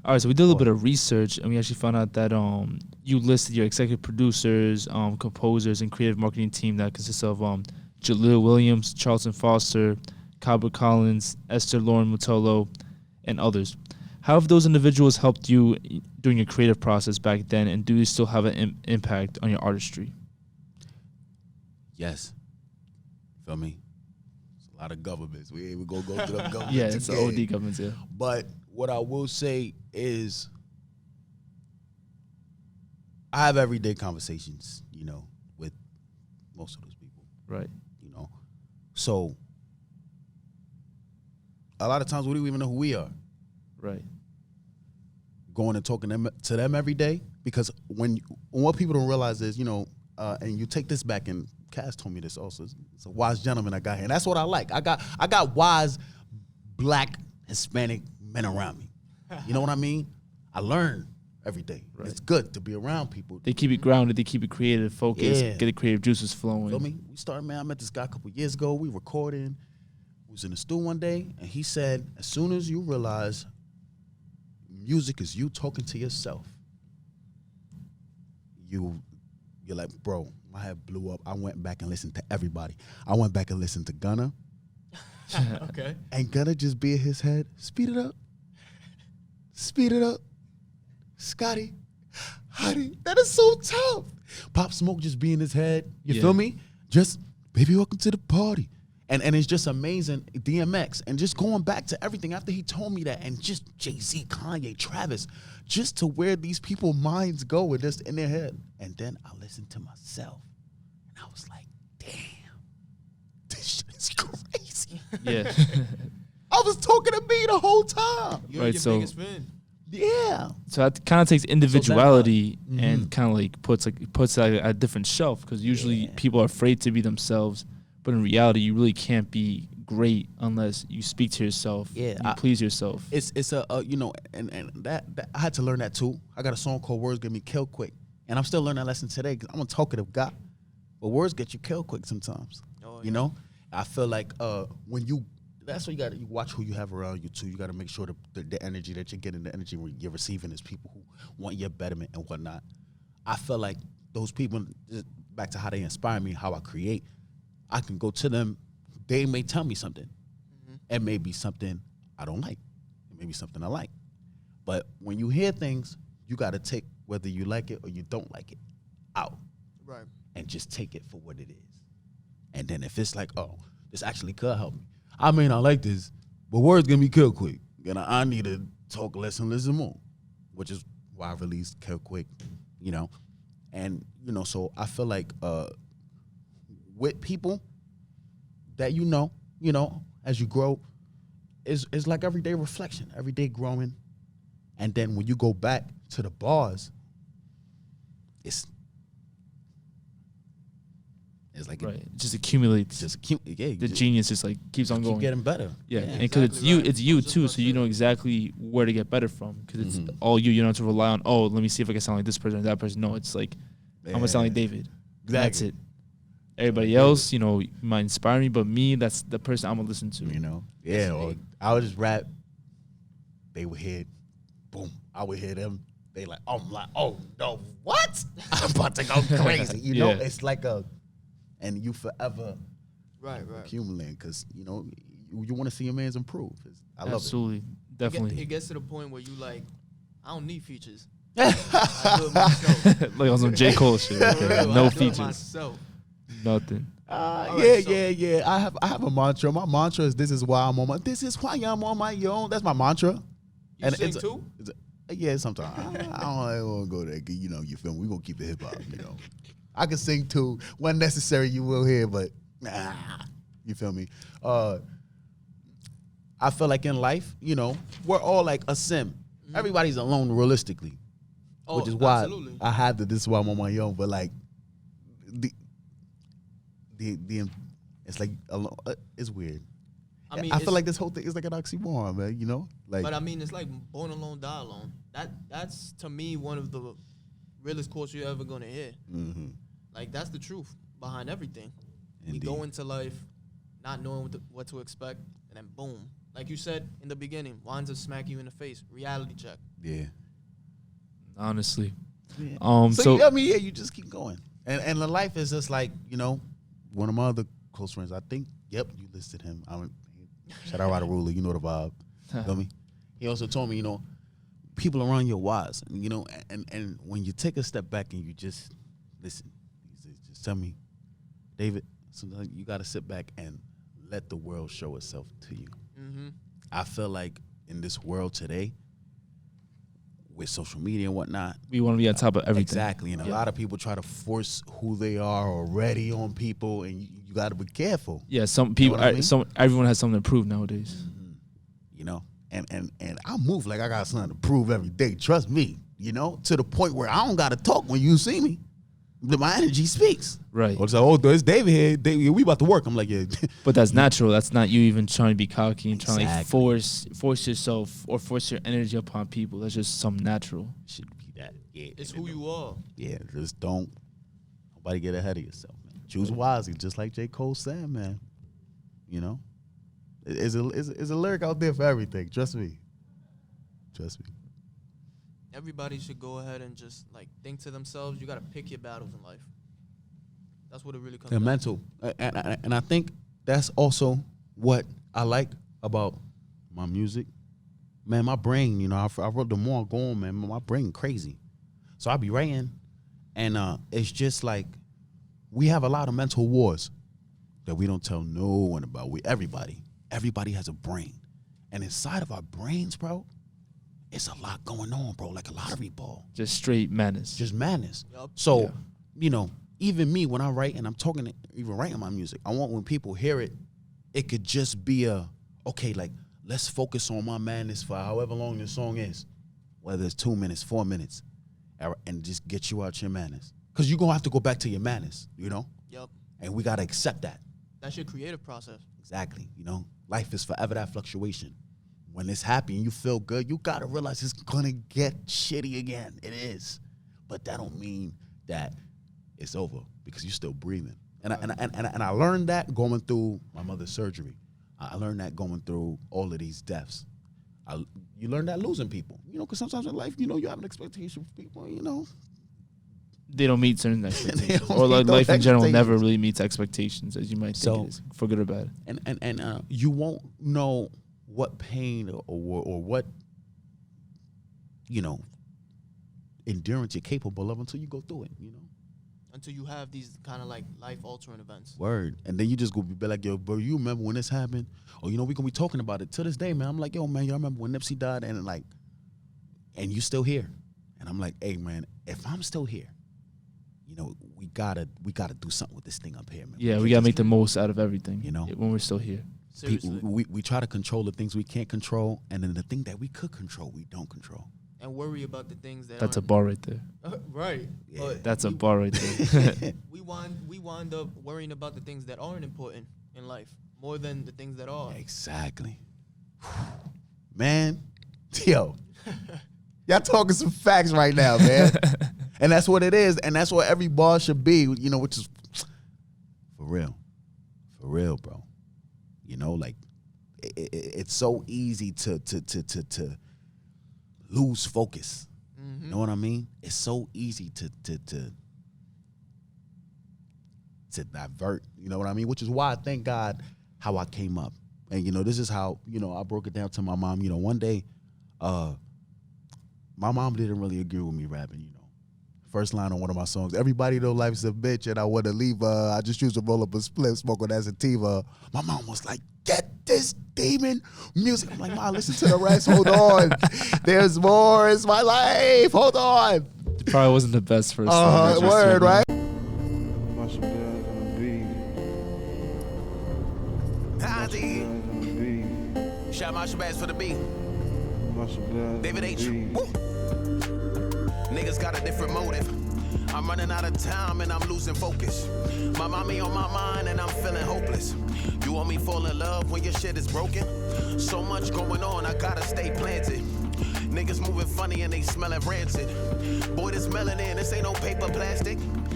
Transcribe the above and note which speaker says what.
Speaker 1: All right, so we did a little bit of research, and we actually found out that you listed your executive producers, composers, and creative marketing team that consists of Jaleel Williams, Charlton Foster, Calbert Collins, Esther Lauren Mutolo, and others. How have those individuals helped you during your creative process back then, and do they still have an impact on your artistry?
Speaker 2: Yes. Feel me? It's a lot of governments. We ain't even gonna go through the governments.
Speaker 1: Yeah, it's the OD governments, yeah.
Speaker 2: But what I will say is I have everyday conversations, with most of those people.
Speaker 1: Right.
Speaker 2: So a lot of times we don't even know who we are.
Speaker 1: Right.
Speaker 2: Going and talking to them every day, because what people don't realize is, and you take this back, and Cass told me this also. It's a wise gentleman I got here, and that's what I like. I got wise Black Hispanic men around me. You know what I mean? I learn every day. Right. It's good to be around people.
Speaker 1: They keep it grounded. They keep it creative, focused, get the creative juices flowing.
Speaker 2: Feel me? We started, man. I met this guy a couple years ago. We recording. We was in the studio one day, and he said, as soon as you realize music is you talking to yourself, you're like, bro, my head blew up. I went back and listened to everybody. I went back and listened to Gunna.
Speaker 3: Okay.
Speaker 2: And Gunna just be in his head. Speed it up. Speed it up. Scotty. Hottie. That is so tough. Pop Smoke just be in his head. You feel me? Just, baby, welcome to the party. And it's just amazing, DMX, and just going back to everything after he told me that, and just Jay-Z, Kanye, Travis, just to where these people's minds go with this in their head. And then I listened to myself, and I was like, damn, this shit is crazy.
Speaker 1: Yeah.
Speaker 2: I was talking to me the whole time.
Speaker 3: You're
Speaker 1: Right,
Speaker 3: your
Speaker 1: so-
Speaker 3: biggest fan.
Speaker 2: Yeah.
Speaker 1: So that kind of takes individuality and kind of like puts it at a different shelf, because usually people are afraid to be themselves, but in reality, you really can't be great unless you speak to yourself.
Speaker 2: Yeah,
Speaker 1: you please yourself.
Speaker 2: It's and that I had to learn that too. I got a song called "Words Get Me Killed Quick," and I'm still learning that lesson today because I'm a talkative guy, but words get you killed quick sometimes.
Speaker 3: Oh, yeah.
Speaker 2: You know, I feel like when you. That's what you watch who you have around you too. You got to make sure the energy that you're getting, the energy you're receiving is people who want your betterment and whatnot. I feel like those people, back to how they inspire me, how I create, I can go to them. They may tell me something. It may be something I don't like. It may be something I like. But when you hear things, you got to take whether you like it or you don't like it out.
Speaker 3: Right.
Speaker 2: And just take it for what it is. And then if it's like, oh, this actually could help me. I may not like this, but words get me killed quick. And I need to talk less and listen more, which is why I released Kill Quick, And, so I feel like with people that as you grow, is like everyday reflection, everyday growing. And then when you go back to the bars, it's like
Speaker 1: right. It just accumulates. The genius just like keeps on going.
Speaker 2: Keep getting better.
Speaker 1: Yeah, and because
Speaker 3: exactly
Speaker 1: it's you too, so you know exactly where to get better from. Because it's all you. You don't have to rely on. Oh, let me see if I can sound like this person or that person. No, it's like I'm gonna sound like David.
Speaker 2: Exactly.
Speaker 1: That's it. Everybody else, might inspire me, but me, that's the person I'm gonna listen to.
Speaker 2: Yeah. Or I would just rap. They would hear, boom. I would hear them. They like, I'm like, oh no, what? I'm about to go crazy.
Speaker 1: Yeah.
Speaker 2: It's like and you forever
Speaker 3: Right.
Speaker 2: accumulating because you want to see your man's improve. I love
Speaker 1: Absolutely, definitely.
Speaker 3: It gets to the point where you like, I don't need features. I do it myself.
Speaker 1: Like on some J. Cole shit. Okay.
Speaker 3: I
Speaker 1: No
Speaker 3: do it
Speaker 1: features,
Speaker 3: myself.
Speaker 1: nothing.
Speaker 2: Yeah. I have a mantra. My mantra is this is why I'm on my own. That's my mantra.
Speaker 3: You sing too?
Speaker 2: Yeah, sometimes. I don't want to go there. You feel me? We're going to keep it hip hop, I can sing too. When necessary, you will hear, but you feel me? I feel like in life, we're all like a sim. Everybody's alone realistically, which is why
Speaker 3: absolutely.
Speaker 2: I had this is why I'm on my own. But like the it's like alone. It's weird. I feel like this whole thing is like an oxymoron, man.
Speaker 3: But I mean, it's like born alone, die alone. That's to me one of the realest quotes you're ever gonna hear.
Speaker 2: Mm-hmm.
Speaker 3: Like that's the truth behind everything.
Speaker 2: Indeed.
Speaker 3: We go into life not knowing what to expect, and then boom, Like you said in the beginning, winds up smack you in the face. Reality check.
Speaker 2: Yeah.
Speaker 1: Honestly.
Speaker 2: Yeah.
Speaker 1: So
Speaker 2: You just keep going. And the life is just like, one of my other close friends, I think, you listed him. Shout out Ryder Ruler, you know the vibe. Feel me? He also told me, people around you are wise. And when you take a step back and you just listen, just tell me, David, sometimes you got to sit back and let the world show itself to you.
Speaker 3: Mm-hmm.
Speaker 2: I feel like in this world today, with social media and whatnot,
Speaker 1: we want to be on top of everything.
Speaker 2: Exactly. And a lot of people try to force who they are already on people, and you got to be careful.
Speaker 1: Yeah, some people,
Speaker 2: I mean?
Speaker 1: everyone has something to prove nowadays.
Speaker 2: And I move like I got something to prove every day. Trust me, to the point where I don't got to talk when you see me. My energy speaks.
Speaker 1: Right.
Speaker 2: Or it's like, it's David here. We about to work. I'm like, yeah.
Speaker 1: But that's natural. That's not you even trying to be cocky and trying to
Speaker 2: Exactly.
Speaker 1: force yourself or force your energy upon people. That's just something natural.
Speaker 2: Should be that. Yeah.
Speaker 3: It's who you are.
Speaker 2: Yeah, just don't nobody get ahead of yourself, man. Choose wisely, just like J. Cole said, man. It's a lyric out there for everything. Trust me.
Speaker 3: Everybody should go ahead and just think to themselves. You got to pick your battles in life. That's what it really comes down to.
Speaker 2: Mental. And I think that's also what I like about my music. Man, my brain, I wrote the more I go on, man, my brain crazy. So I be writing, and it's just like we have a lot of mental wars that we don't tell no one about. Everybody has a brain. And inside of our brains, bro, it's a lot going on, bro, like a lottery ball.
Speaker 1: Just straight madness.
Speaker 2: Just madness.
Speaker 3: Yep.
Speaker 2: So, even me, when I write and I'm talking, even writing my music, I want when people hear it, it could just be let's focus on my madness for however long this song is, whether it's 2 minutes, 4 minutes, and just get you out your madness. Because you're going to have to go back to your madness,
Speaker 3: Yep.
Speaker 2: And we got to accept that.
Speaker 3: That's your creative process.
Speaker 2: Exactly. Life is forever that fluctuation. When it's happy and you feel good, you got to realize it's going to get shitty again. It is. But that don't mean that it's over because you're still breathing. And I learned that going through my mother's surgery. I learned that going through all of these deaths. You learn that losing people, because sometimes in life, you have an expectation for people,
Speaker 1: They don't meet certain expectations.
Speaker 2: don't
Speaker 1: Or
Speaker 2: meet those
Speaker 1: life in general
Speaker 2: expectations.
Speaker 1: never really meets expectations, as you might think it is, for good or bad.
Speaker 2: And you won't know what pain or what, endurance you're capable of until you go through it,
Speaker 3: Until you have these kind of life-altering events.
Speaker 2: Word. And then you just go be like, yo, bro, you remember when this happened? Or, we're going to be talking about it to this day, man. I'm like, yo, man, y'all remember when Nipsey died? And you still here. And I'm like, hey, man, if I'm still here, we gotta do something with this thing up here, man.
Speaker 1: Yeah, we got to make the most out of everything, when we're still here.
Speaker 3: Seriously.
Speaker 2: We try to control the things we can't control, and then the thing that we could control, we don't control.
Speaker 3: And worry about the things that
Speaker 1: That's a
Speaker 3: aren't.
Speaker 1: bar right there.
Speaker 3: Right.
Speaker 2: Yeah.
Speaker 3: But
Speaker 1: That's a bar right there.
Speaker 3: we wind up worrying about the things that aren't important in life more than the things that are.
Speaker 2: Exactly. Man, yo, y'all talking some facts right now, man. And that's what it is, and that's what every bar should be, which is for real, bro. It's so easy to lose focus.
Speaker 3: Mm-hmm.
Speaker 2: You know what I mean? It's so easy to divert. You know what I mean? Which is why I thank God how I came up. And this is how I broke it down to my mom. One day, my mom didn't really agree with me rapping. First line on one of my songs, everybody know life's a bitch and I want to leave her. I just choose to roll up a split, smoke on that sativa. My mom was like, get this demon music. I'm like, Ma, listen to the rest. Hold on. There's more. It's my life. Hold on.
Speaker 1: It probably wasn't the best first song.
Speaker 2: Word, right?
Speaker 4: Shout Marshall Bass for the beat. David H. Woo. Niggas got a different motive. I'm running out of time and I'm losing focus. My mommy on my mind and I'm feeling hopeless. You want me fall in love when your shit is broken? So much going on, I gotta stay planted. Niggas moving funny and they smelling rancid. Boy, this melanin, this ain't no paper plastic.